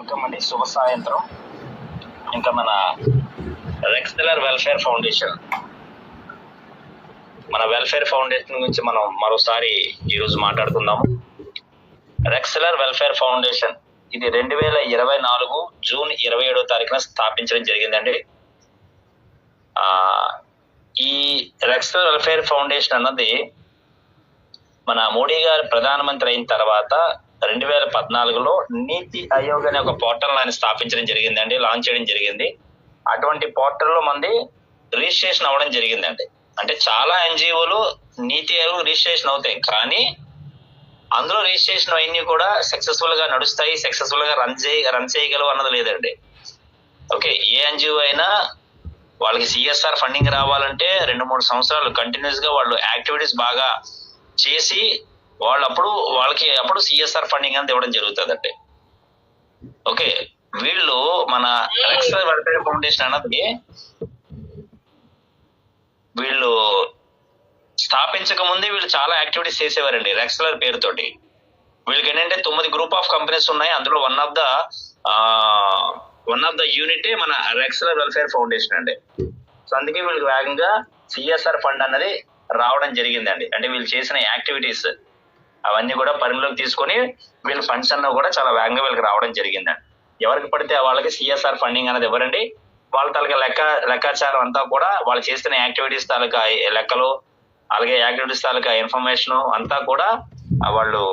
Welcome అండి, శుభ సాయంత్రం. ఇంకా మన రెక్సెలర్ వెల్ఫేర్ ఫౌండేషన్, మన వెల్ఫేర్ ఫౌండేషన్ గురించి మనం మరోసారి ఈరోజు మాట్లాడుకుందాము. రెక్సెలర్ వెల్ఫేర్ ఫౌండేషన్ ఇది 2024 జూన్ 27వ తారీఖున స్థాపించడం జరిగిందండి. ఈ రెక్సెలర్ వెల్ఫేర్ ఫౌండేషన్ అన్నది మన మోడీ గారు ప్రధానమంత్రి అయిన తర్వాత 2014లో నీతి ఆయోగ్ అనే ఒక పోర్టల్ ఆయన స్థాపించడం జరిగిందండి, లాంచ్ చేయడం జరిగింది. అటువంటి పోర్టల్లో మంది రిజిస్ట్రేషన్ అవ్వడం జరిగిందండి. అంటే చాలా ఎన్జిఓలు నీతి ఆయోగ్ రిజిస్ట్రేషన్ అవుతాయి, కానీ అందులో రిజిస్ట్రేషన్ అవన్నీ కూడా సక్సెస్ఫుల్ గా నడుస్తాయి, సక్సెస్ఫుల్ గా రన్ చేయగలవు అన్నది లేదండి. ఓకే, ఏ ఎన్జిఓ అయినా వాళ్ళకి సిఎస్ఆర్ ఫండింగ్ రావాలంటే 2-3 సంవత్సరాలు కంటిన్యూస్ గా వాళ్ళు యాక్టివిటీస్ బాగా చేసి వాళ్ళకి అప్పుడు సిఎస్ఆర్ ఫండింగ్ అనేది ఇవ్వడం జరుగుతుందండి. ఓకే, వీళ్ళు మన రెక్సెలర్ వెల్ఫేర్ ఫౌండేషన్ అన్నది వీళ్ళు స్థాపించక ముందే వీళ్ళు చాలా యాక్టివిటీస్ చేసేవారండి రెక్సెలర్ పేరుతోటి. వీళ్ళకి ఏంటంటే 9 గ్రూప్ ఆఫ్ కంపెనీస్ ఉన్నాయి. అందులో వన్ ఆఫ్ ద యూనిట్ మన రెక్సెలర్ వెల్ఫేర్ ఫౌండేషన్ అండి. సో అందుకే వీళ్ళకి వేగంగా సిఎస్ఆర్ ఫండ్ అన్నది రావడం జరిగిందండి. అంటే వీళ్ళు చేసిన యాక్టివిటీస్ అవన్నీ కూడా పరిగణలోకి తీసుకొని వీళ్ళ ఫండ్స్ అన్న కూడా చాలా వేగంగా వీళ్ళకి రావడం జరిగిందండి. ఎవరికి పడితే వాళ్ళకి సిఎస్ఆర్ ఫండింగ్ అనేది ఎవరండి, వాళ్ళ తాలూకా లెక్కాచారం అంతా కూడా వాళ్ళు చేస్తున్న యాక్టివిటీస్ తాలూకా లెక్కలు, అలాగే యాక్టివిటీస్ తాలూకా ఇన్ఫర్మేషన్ అంతా కూడా వాళ్ళు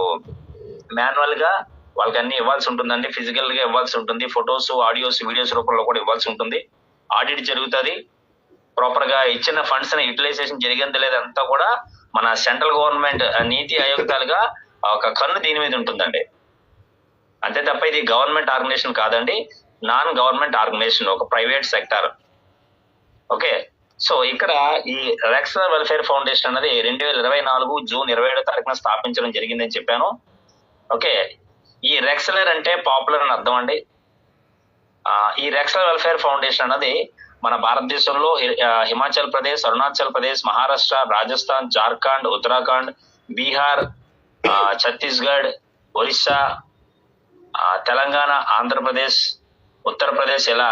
మాన్యువల్ గా వాళ్ళకి అన్ని ఇవ్వాల్సి ఉంటుందండి. ఫిజికల్ గా ఇవ్వాల్సి ఉంటుంది, ఫొటోస్, ఆడియోస్, వీడియోస్ రూపంలో కూడా ఇవ్వాల్సి ఉంటుంది. ఆడిట్ జరుగుతుంది. ప్రాపర్ గా ఇచ్చిన ఫండ్స్ యూటిలైజేషన్ జరిగింది లేదంతా కూడా మన సెంట్రల్ గవర్నమెంట్ నీతి ఆయోగ్ తాలుగా ఒక కన్ను దీని మీద ఉంటుందండి. అంతే తప్ప ఇది గవర్నమెంట్ ఆర్గనైజేషన్ కాదండి, నాన్ గవర్నమెంట్ ఆర్గనైజేషన్, ఒక ప్రైవేట్ సెక్టార్. ఓకే, సో ఇక్కడ ఈ రెక్సెలర్ వెల్ఫేర్ ఫౌండేషన్ అనేది 2024 జూన్ 27వ తారీఖున స్థాపించడం జరిగిందని చెప్పాను. ఓకే, ఈ రెక్సెలర్ అంటే పాపులర్ అని అర్థం అండి. ఈ రెక్సెలర్ వెల్ఫేర్ ఫౌండేషన్ అన్నది మన భారతదేశంలో హిమాచల్ ప్రదేశ్, అరుణాచల్ ప్రదేశ్, మహారాష్ట్ర, రాజస్థాన్, జార్ఖండ్, ఉత్తరాఖండ్, బీహార్, ఛత్తీస్గఢ్, ఒరిస్సా, తెలంగాణ, ఆంధ్రప్రదేశ్, ఉత్తరప్రదేశ్ ఇలా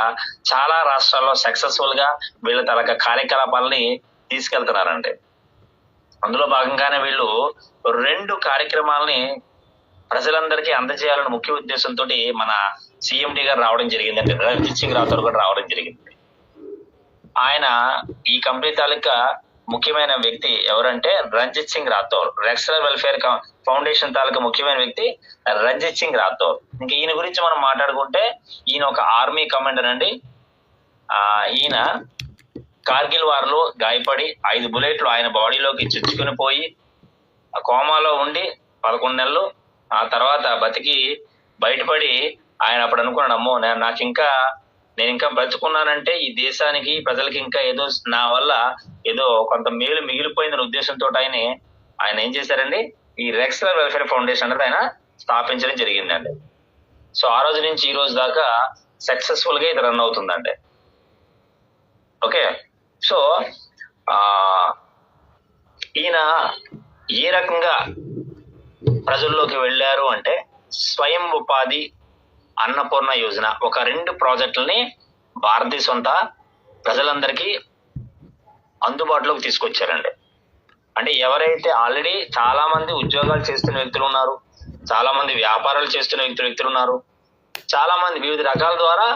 చాలా రాష్ట్రాల్లో సక్సెస్ఫుల్ గా వీళ్ళ తరగ కార్యకలాపాలని తీసుకెళ్తున్నారండి. అందులో భాగంగానే వీళ్ళు 2 కార్యక్రమాలని ప్రజలందరికీ అందజేయాలని ముఖ్య ఉద్దేశంతో మన సిఎండి గారు రావడం జరిగిందండి. రంజిత్ సింగ్ రాథోర్ కూడా రావడం జరిగింది. ఆయన ఈ కంపెనీ తాలూకా ముఖ్యమైన వ్యక్తి ఎవరంటే రంజిత్ సింగ్ రాథోర్. రెక్సెలర్ వెల్ఫేర్ ఫౌండేషన్ తాలూకా ముఖ్యమైన వ్యక్తి రంజిత్ సింగ్ రాథోర్. ఇంకా ఈయన గురించి మనం మాట్లాడుకుంటే ఈయన ఒక ఆర్మీ కమాండర్ అండి. ఈయన కార్గిల్ వార్ లో గాయపడి 5 బుల్లెట్లు ఆయన బాడీలోకి చొచ్చుకుని పోయి కోమాలో ఉండి 11 నెలలు, ఆ తర్వాత బతికి బయటపడి ఆయన అప్పుడు అనుకున్నాడు, అమ్మో నేను ఇంకా బ్రతుకున్నానంటే ఈ దేశానికి, ప్రజలకి ఇంకా ఏదో నా వల్ల ఏదో కొంత మేలు మిగిలిపోయిందనే ఉద్దేశంతో ఆయన ఏం చేశారండి, ఈ రెక్సెలర్ వెల్ఫేర్ ఫౌండేషన్ అనేది ఆయన స్థాపించడం జరిగిందండి. సో ఆ రోజు నుంచి ఈ రోజు దాకా సక్సెస్ఫుల్ గా ఇది రన్ అవుతుందండి. ఓకే, సో ఈయన ఏ రకంగా ప్రజల్లోకి వెళ్ళారు అంటే స్వయం ఉపాధి అన్నపూర్ణ యోజన, ఒక 2 ప్రాజెక్టులని భారతదేశం అంతా ప్రజలందరికీ అందుబాటులోకి తీసుకొచ్చారండి. అంటే ఎవరైతే ఆల్రెడీ చాలా మంది ఉద్యోగాలు చేస్తున్న వ్యక్తులు ఉన్నారు, చాలా మంది వ్యాపారాలు చేస్తున్న వ్యక్తులు ఉన్నారు, చాలా మంది వివిధ రకాల ద్వారా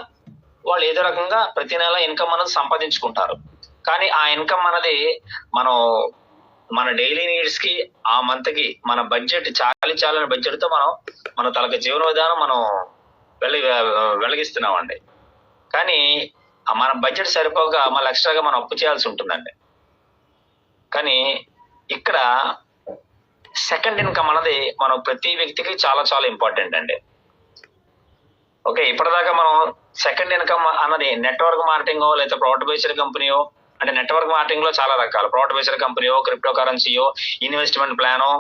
వాళ్ళు ఏదో రకంగా ప్రతి నెల ఇన్కమ్ అనేది సంపాదించుకుంటారు. కానీ ఆ ఇన్కమ్ అనేది మన డైలీ నీడ్స్ కి, ఆ మంత్ కి మన బడ్జెట్ చాలని బడ్జెట్ తో మన తలక జీవన విధానం మనం వెలిగిస్తున్నామండి. కానీ మన బడ్జెట్ సరిపోక మళ్ళీ ఎక్స్ట్రాగా మనం అప్పు చేయాల్సి ఉంటుందండి. కానీ ఇక్కడ సెకండ్ ఇన్కమ్ అన్నది మనం ప్రతి వ్యక్తికి చాలా చాలా ఇంపార్టెంట్ అండి. ఓకే, ఇప్పటిదాకా మనం సెకండ్ ఇన్కమ్ అన్నది నెట్వర్క్ మార్కెటింగ్ లేదా ప్రోడక్ట్ బేస్డ్ కంపెనీయో, అంటే నెట్వర్క్ మార్కెటింగ్ లో చాలా రకాలు, ప్రోడక్ట్ బేస్డ్ కంపెనీయో, క్రిప్టో కరెన్సీయో, ఇన్వెస్ట్మెంట్ ప్లానో,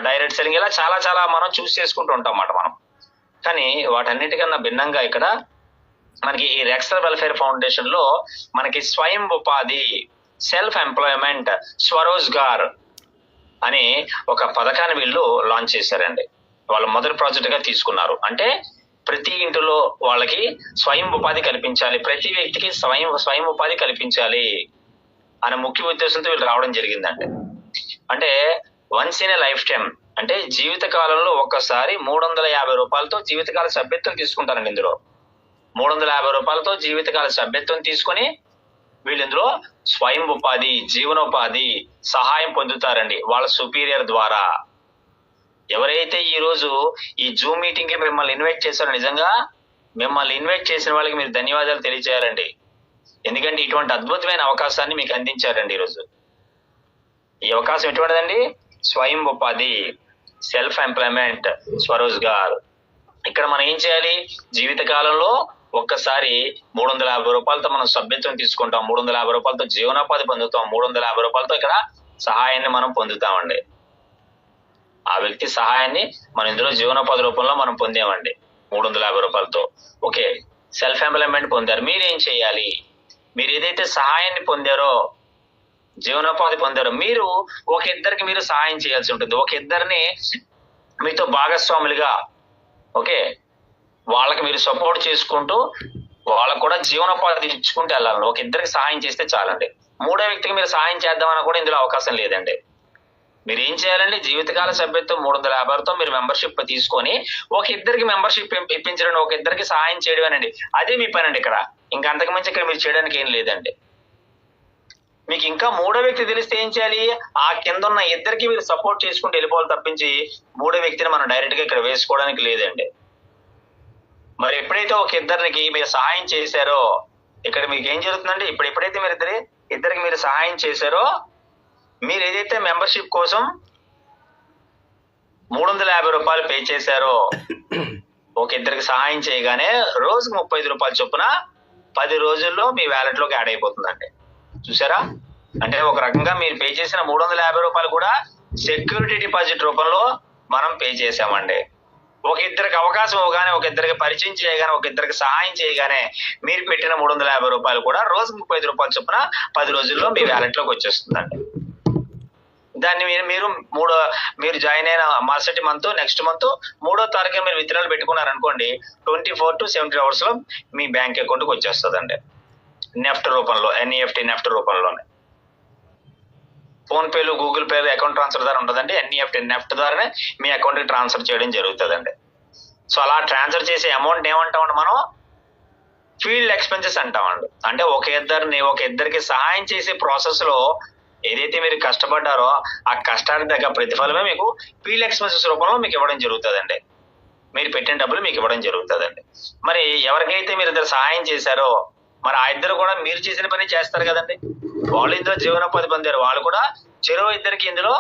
డైరెక్ట్ సెల్లింగ్, ఇలా చాలా చాలా మనం చూస్ చేసుకుంటూ ఉంటాం అన్నమాట మనం. కానీ వాటన్నిటికన్నా భిన్నంగా ఇక్కడ మనకి ఈ రెక్సెలర్ వెల్ఫేర్ ఫౌండేషన్ లో మనకి స్వయం ఉపాధి, సెల్ఫ్ ఎంప్లాయ్మెంట్, స్వరోజ్గార్ అని ఒక పథకాన్ని వీళ్ళు లాంచ్ చేశారండి. వాళ్ళు మొదటి ప్రాజెక్ట్ గా తీసుకున్నారు. అంటే ప్రతి ఇంటిలో వాళ్ళకి స్వయం ఉపాధి కల్పించాలి, ప్రతి వ్యక్తికి స్వయం ఉపాధి కల్పించాలి అనే ముఖ్య ఉద్దేశంతో వీళ్ళు రావడం జరిగిందండి. అంటే once in a life time, అంటే జీవిత కాలంలో ఒక్కసారి 350 రూపాయలతో జీవితకాల సభ్యత్వం తీసుకుంటారండి. ఇందులో 350 రూపాయలతో జీవితకాల సభ్యత్వం తీసుకొని వీళ్ళు ఇందులో స్వయం ఉపాధి, జీవనోపాధి సహాయం పొందుతారండి వాళ్ళ సుపీరియర్ ద్వారా. ఎవరైతే ఈ రోజు ఈ జూమ్ మీటింగ్ కి మిమ్మల్ని ఇన్వైట్ చేశారో, నిజంగా మిమ్మల్ని ఇన్వైట్ చేసిన వాళ్ళకి మీరు ధన్యవాదాలు తెలియజేయాలండి. ఎందుకంటే ఇటువంటి అద్భుతమైన అవకాశాన్ని మీకు అందించారండి ఈరోజు. ఈ అవకాశం ఎటువంటిదండి? స్వయం ఉపాధి, సెల్ఫ్ ఎంప్లాయ్మెంట్, స్వరోజ్గార్. ఇక్కడ మనం ఏం చేయాలి? జీవిత కాలంలో ఒక్కసారి 350 రూపాయలతో మనం సభ్యత్వం తీసుకుంటాం, 350 రూపాయలతో జీవనోపాధి పొందుతాం, 350 రూపాయలతో ఇక్కడ సహాయాన్ని మనం పొందుతామండి. ఆ వ్యక్తి సహాయాన్ని మనం ఇందులో జీవనోపాధి రూపంలో మనం పొందామండి 350 రూపాయలతో. ఓకే, సెల్ఫ్ ఎంప్లాయ్మెంట్ పొందారు. మీరేం చేయాలి? మీరు ఏదైతే సహాయాన్ని పొందారో, జీవనోపాధి పొందారో, మీరు ఒక ఇద్దరికి మీరు సహాయం చేయాల్సి ఉంటుంది. ఒక ఇద్దరిని మీతో భాగస్వాములుగా, ఓకే, వాళ్ళకి మీరు సపోర్ట్ చేసుకుంటూ వాళ్ళకు కూడా జీవనోపాధి ఇచ్చుకుంటూ వెళ్ళాలండి. ఒక ఇద్దరికి సహాయం చేస్తే చాలండి. మూడో వ్యక్తికి మీరు సహాయం చేద్దామన్నా కూడా ఇందులో అవకాశం లేదండి. మీరు ఏం చేయాలండి? జీవితకాల సభ్యత్వం 350తో మీరు మెంబర్షిప్ తీసుకొని ఒక ఇద్దరికి మెంబర్షిప్ ఇప్పించడం, ఒక ఇద్దరికి సహాయం చేయడమేనండి. అదే మీ పని అండి. ఇక్కడ ఇంకా అంతకుమించి ఇక్కడ మీరు చేయడానికి ఏం లేదండి. మీకు ఇంకా మూడో వ్యక్తి తెలిస్తే ఏం చేయాలి? ఆ కింద ఉన్న ఇద్దరికి మీరు సపోర్ట్ చేసుకుంటూ వెళ్ళిపోవాలి తప్పించి మూడో వ్యక్తిని మనం డైరెక్ట్ గా ఇక్కడ వేసుకోవడానికి లేదండి. మరి ఎప్పుడైతే ఒక ఇద్దరికి మీరు సహాయం చేశారో, ఇక్కడ మీకు ఏం జరుగుతుందండి? ఎప్పుడైతే మీరు ఇద్దరికి మీరు సహాయం చేశారో, మీరు ఏదైతే మెంబర్షిప్ కోసం 350 రూపాయలు పే చేశారో, ఒక ఇద్దరికి సహాయం చేయగానే రోజుకు 35 రూపాయలు చొప్పున 10 రోజుల్లో మీ వ్యాలెట్ లోకి యాడ్ అయిపోతుందండి. చూసారా? అంటే ఒక రకంగా మీరు పే చేసిన 350 రూపాయలు కూడా సెక్యూరిటీ డిపాజిట్ రూపంలో మనం పే చేసామండి. ఒక ఇద్దరికి అవకాశం ఇవ్వగానే, ఒక ఇద్దరికి పరిచయం చేయగానే, ఒక ఇద్దరికి సహాయం చేయగానే మీరు పెట్టిన 350 రూపాయలు కూడా రోజుకు 35 రూపాయలు చొప్పున 10 రోజుల్లో మీ వ్యాలెట్ లోకి వచ్చేస్తుందండి. దాన్ని మీరు జాయిన్ అయిన మరుసటి మంత్, నెక్స్ట్ మంత్ 3వ తారీఖు మీరు విత్డ్రాల్ పెట్టుకున్నారు అనుకోండి, 24 to 70 hours లో మీ బ్యాంక్ అకౌంట్ కి వచ్చేస్తుందండి. నెఫ్ట్ రూపంలో, ఎన్ఈఎఫ్టీ నెఫ్ట్ రూపంలోనే. ఫోన్ పేలు, గూగుల్ పేలు అకౌంట్ ట్రాన్స్ఫర్ ద్వారా ఉంటుందండి. ఎన్ఈఎఫ్టీ నెఫ్ట్ ద్వారానే మీ అకౌంట్ కి ట్రాన్స్ఫర్ చేయడం జరుగుతుందండి. సో అలా ట్రాన్స్ఫర్ చేసే అమౌంట్ ఏమంటామండి మనం? ఫీల్డ్ ఎక్స్పెన్సెస్ అంటామండి. అంటే ఒక ఇద్దరికి సహాయం చేసే ప్రాసెస్ లో ఏదైతే మీరు కష్టపడ్డారో ఆ కష్టానికి తగ్గ ప్రతిఫలమే మీకు ఫీల్డ్ ఎక్స్పెన్సెస్ రూపంలో మీకు ఇవ్వడం జరుగుతుందండి. మీరు పెట్టిన డబ్బులు మీకు ఇవ్వడం జరుగుతుందండి. మరి ఎవరికైతే మీరు ఇద్దరు సహాయం చేశారో, మరి ఆ ఇద్దరు కూడా మీరు చేసిన పని చేస్తారు కదండి. వాళ్ళు ఇందులో జీవనోపాధి పొందారు, వాళ్ళు కూడా చెరో ఇద్దరికి ఇందులో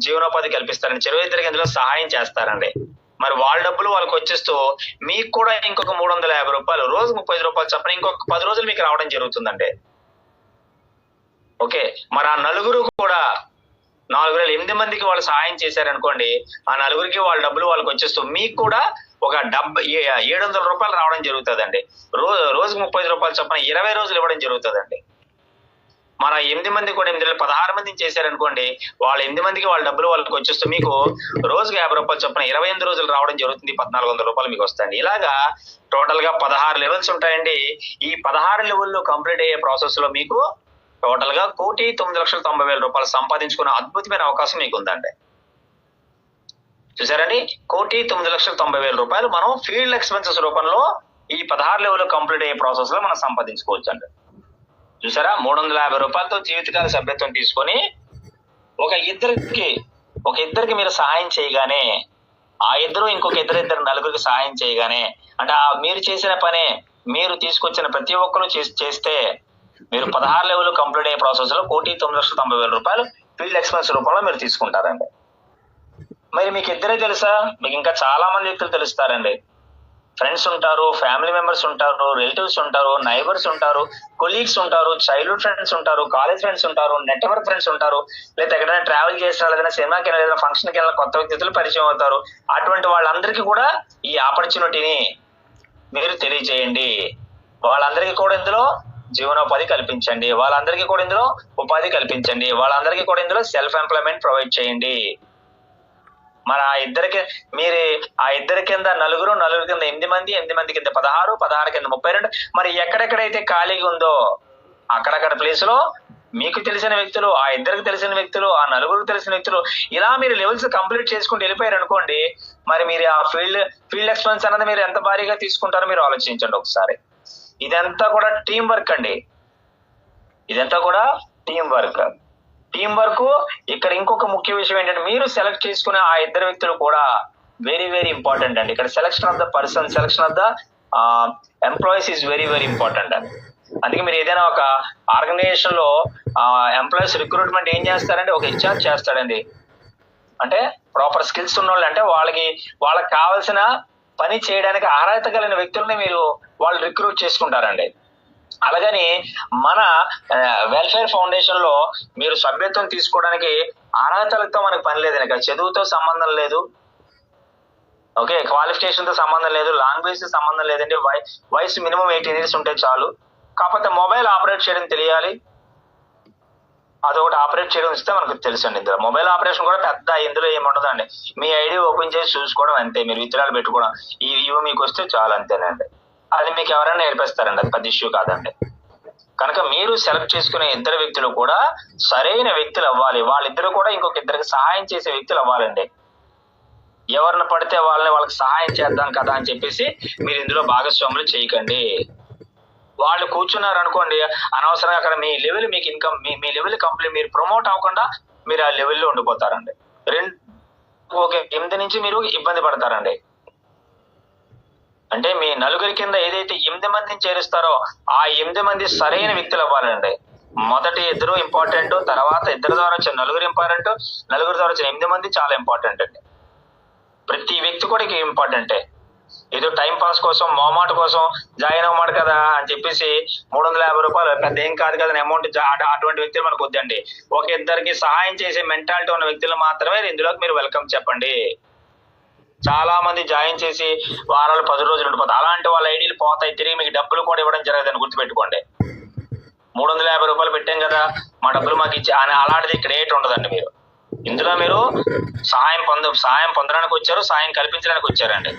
జీవనోపాధి కల్పిస్తారండి, చెరో ఇద్దరికి ఇందులో సహాయం చేస్తారండి. మరి వాళ్ళ డబ్బులు వాళ్ళకి వచ్చేస్తూ మీకు కూడా ఇంకొక 350 రూపాయలు, రోజు 35 రూపాయలు చొప్పున ఇంకొక 10 రోజులు మీకు రావడం జరుగుతుందండి. ఓకే, మరి ఆ నలుగురు కూడా 8 మందికి వాళ్ళు సహాయం చేశారనుకోండి, ఆ నలుగురికి వాళ్ళ డబ్బులు వాళ్ళకి వచ్చేస్తూ మీకు కూడా ఒక 700 రూపాయలు రావడం జరుగుతుందండి. రోజుకు 35 రూపాయలు చొప్పున 20 రోజులు ఇవ్వడం జరుగుతుందండి. మన 8 మంది కూడా 16 మందిని చేశారనుకోండి, వాళ్ళ 8 మందికి వాళ్ళ డబ్బులు వాళ్ళకి వచ్చేస్తూ మీకు రోజుకు 50 రూపాయలు చొప్పున 28 రోజులు రావడం జరుగుతుంది. 1400 రూపాయలు మీకు వస్తాయండి. ఇలాగా టోటల్ గా 16 లెవెల్స్ ఉంటాయండి. ఈ 16 లెవెల్లో కంప్లీట్ అయ్యే ప్రాసెస్ లో మీకు టోటల్ గా 1,09,90,000 రూపాయలు సంపాదించుకునే అద్భుతమైన అవకాశం మీకు ఉందండి. చూసారండి, 1,09,90,000 రూపాయలు మనం ఫీల్డ్ ఎక్స్పెన్సెస్ రూపంలో ఈ 16 లెవెల్ కంప్లీట్ అయ్యే ప్రాసెస్ లో మనం సంపాదించుకోవచ్చు అండి. చూసారా, 350 రూపాయలతో జీవితకాల సభ్యత్వం తీసుకొని ఒక ఇద్దరికి మీరు సహాయం చేయగానే, ఆ ఇద్దరు ఇంకొక ఇద్దరు నలుగురికి సహాయం చేయగానే, అంటే మీరు చేసిన పనే మీరు తీసుకొచ్చిన ప్రతి ఒక్కరు చేస్తే మీరు 16 లెవెల్ కంప్లీట్ అయ్యే ప్రాసెస్ లో 1,09,90,000 రూపాయలు ఫీల్డ్ ఎక్స్పెన్స్ రూపంలో మీరు తీసుకుంటారండి. మరి మీకు ఇద్దరే తెలుసా? మీకు ఇంకా చాలా మంది వ్యక్తులు తెలుస్తారండి. ఫ్రెండ్స్ ఉంటారు, ఫ్యామిలీ మెంబర్స్ ఉంటారు, రిలేటివ్స్ ఉంటారు, నైబర్స్ ఉంటారు, కొలీగ్స్ ఉంటారు, చైల్డ్హుడ్ ఫ్రెండ్స్ ఉంటారు, కాలేజ్ ఫ్రెండ్స్ ఉంటారు, నెట్వర్క్ ఫ్రెండ్స్ ఉంటారు, లేదా ఎక్కడైనా ట్రావెల్ చేసినా, ఏదైనా సినిమాకి వెళ్ళినా, ఏదైనా ఫంక్షన్కి వెళ్ళిన కొత్త వ్యక్తులు పరిచయం అవుతారు. అటువంటి వాళ్ళందరికీ కూడా ఈ ఆపర్చునిటీని మీరు తెలియజేయండి. వాళ్ళందరికీ కూడా ఇందులో జీవనోపాధి కల్పించండి, వాళ్ళందరికీ కూడా ఇందులో ఉపాధి కల్పించండి, వాళ్ళందరికీ కూడా ఇందులో సెల్ఫ్ ఎంప్లాయ్మెంట్ ప్రొవైడ్ చేయండి. మరి ఆ ఇద్దరి కింద నలుగురు కింద 8 మంది, 8 మంది కింద 16, 16 కింద 32. మరి ఎక్కడెక్కడైతే ఖాళీగా ఉందో అక్కడక్కడ ప్లేస్ లో మీకు తెలిసిన వ్యక్తులు, ఆ ఇద్దరికి తెలిసిన వ్యక్తులు, ఆ నలుగురికి తెలిసిన వ్యక్తులు, ఇలా మీరు లెవెల్స్ కంప్లీట్ చేసుకుంటూ వెళ్ళిపోయారు అనుకోండి, మరి మీరు ఆ ఫీల్డ్ ఎక్స్పెన్స్ అన్నది మీరు ఎంత భారీగా తీసుకుంటారో మీరు ఆలోచించండి ఒకసారి. ఇదంతా కూడా టీం వర్క్ అండి. ఇదంతా కూడా టీం వర్క్. ఇక్కడ ఇంకొక ముఖ్య విషయం ఏంటంటే, మీరు సెలెక్ట్ చేసుకునే ఆ ఇద్దరు వ్యక్తులు కూడా వెరీ వెరీ ఇంపార్టెంట్ అండి. ఇక్కడ selection of the person, selection of the employees is very very important అండి. అందుకే మీరు ఏదైనా ఒక ఆర్గనైజేషన్ లో ఎంప్లాయీస్ రిక్రూట్మెంట్ ఏం చేస్తారంటే, ఒక ఇన్ఛార్జ్ చేస్తాడండి. అంటే ప్రాపర్ స్కిల్స్ ఉన్న వాళ్ళు, అంటే వాళ్ళకి కావాల్సిన పని చేయడానికి అర్హత కలిగిన వ్యక్తుల్ని వాళ్ళు రిక్రూట్ చేసుకుంటారండి. అలాగని మన వెల్ఫేర్ ఫౌండేషన్ లో మీరు సభ్యత్వం తీసుకోవడానికి అర్హతలతో మనకు పని లేదండి. ఇక్కడ చదువుతో సంబంధం లేదు, ఓకే, క్వాలిఫికేషన్ తో సంబంధం లేదు, లాంగ్వేజ్ తో సంబంధం లేదండి. వయసు మినిమం 18 years ఉంటే చాలు. కాకపోతే మొబైల్ ఆపరేట్ చేయడం తెలియాలి. అదొకటి ఆపరేట్ చేయడం ఇస్తే మనకు తెలుసండి. ఇందులో మొబైల్ ఆపరేషన్ కూడా పెద్ద ఇందులో ఏముండదండి. మీ ఐడి ఓపెన్ చేసి చూసుకోవడం అంతే, మీరు విత్తనాలు పెట్టుకోవడం ఇవి మీకు వస్తే చాలు, అంతేనండి. అది మీకు ఎవరైనా నేర్పిస్తారండి, అది పెద్ద ఇష్యూ కాదండి. కనుక మీరు సెలెక్ట్ చేసుకునే ఇద్దరు వ్యక్తులు కూడా సరైన వ్యక్తులు అవ్వాలి. వాళ్ళిద్దరు కూడా ఇంకొక ఇద్దరికి సహాయం చేసే వ్యక్తులు అవ్వాలండి. ఎవరిని పడితే వాళ్ళకి సహాయం చేద్దాం కదా అని చెప్పేసి మీరు ఇందులో భాగస్వాములు చేయకండి. వాళ్ళు కూర్చున్నారు అనుకోండి, అనవసరంగా అక్కడ మీ లెవెల్, మీకు ఇన్కమ్, మీ లెవెల్ కంప్లీట్, మీరు ప్రమోట్ అవ్వకుండా మీరు ఆ లెవెల్లో ఉండిపోతారండి. 8 నుంచి మీరు ఇబ్బంది పడతారండి. అంటే మీ నలుగురి కింద ఏదైతే 8 మందిని చేరుస్తారో ఆ 8 మంది సరైన వ్యక్తులు అవ్వాలండి. మొదటి ఇద్దరు ఇంపార్టెంట్, తర్వాత ఇద్దరు ద్వారా వచ్చిన నలుగురు ఇంపార్టెంట్, నలుగురు ద్వారా వచ్చిన 8 మంది చాలా ఇంపార్టెంట్ అండి. ప్రతి వ్యక్తి కూడా ఇంపార్టెంటే. ఏదో టైం పాస్ కోసం, మొహమాట కోసం జాయిన్ అవ్వమాట కదా అని చెప్పేసి 350 రూపాయలు పెద్ద ఏం కాదు కదా అమౌంట్, అటువంటి వ్యక్తులు మనకు వద్దండి. ఒక ఇద్దరికి సహాయం చేసే మెంటాలిటీ ఉన్న వ్యక్తులు మాత్రమే ఇందులోకి మీరు వెల్కమ్ చెప్పండి. చాలా మంది జాయిన్ చేసి వారాలు 10 రోజులు ఉండిపోతాయి. అలాంటి వాళ్ళ ఐడీలు పోతాయి, తిరిగి మీకు డబ్బులు కూడా ఇవ్వడం జరగదని గుర్తుపెట్టుకోండి. 350 రూపాయలు పెట్టాం కదా, మా డబ్బులు మాకు ఇచ్చి అలాంటిది ఇక్కడ ఏటి ఉండదండి. ఇందులో మీరు సహాయం పొందడానికి వచ్చారు, సాయం కల్పించడానికి వచ్చారండి,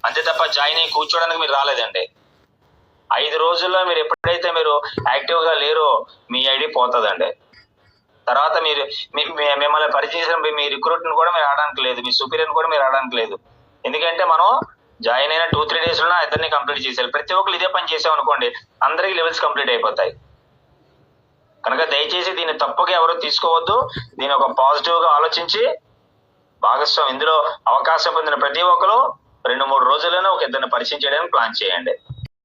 అంతే తప్ప జాయిన్ అయ్యి కూర్చోడానికి మీరు రాలేదండి. 5 రోజుల్లో మీరు ఎప్పుడైతే మీరు యాక్టివ్ గా లేరో మీ ఐడి పోతుందండి. తర్వాత మిమ్మల్ని పరిచయం మీ రిక్రూట్ కూడా మీరు ఆడడానికి లేదు, మీ సుపీరియర్ కూడా మీరు ఆడడానికి లేదు. ఎందుకంటే మనం జాయిన్ అయిన 2-3 days లో ఇద్దరిని కంప్లీట్ చేసేయాలి. ప్రతి ఒక్కరు ఇదే పని చేసాం అనుకోండి, అందరికి లెవెల్స్ కంప్లీట్ అయిపోతాయి. కనుక దయచేసి దీన్ని తప్పుగా ఎవరు తీసుకోవద్దు. దీని ఒక పాజిటివ్ గా ఆలోచించి భాగస్వామి ఇందులో అవకాశం పొందిన ప్రతి ఒక్కరు 2-3 రోజుల్లోనే ఒక ఇద్దరిని పరిచయం చేయడానికి ప్లాన్ చేయండి.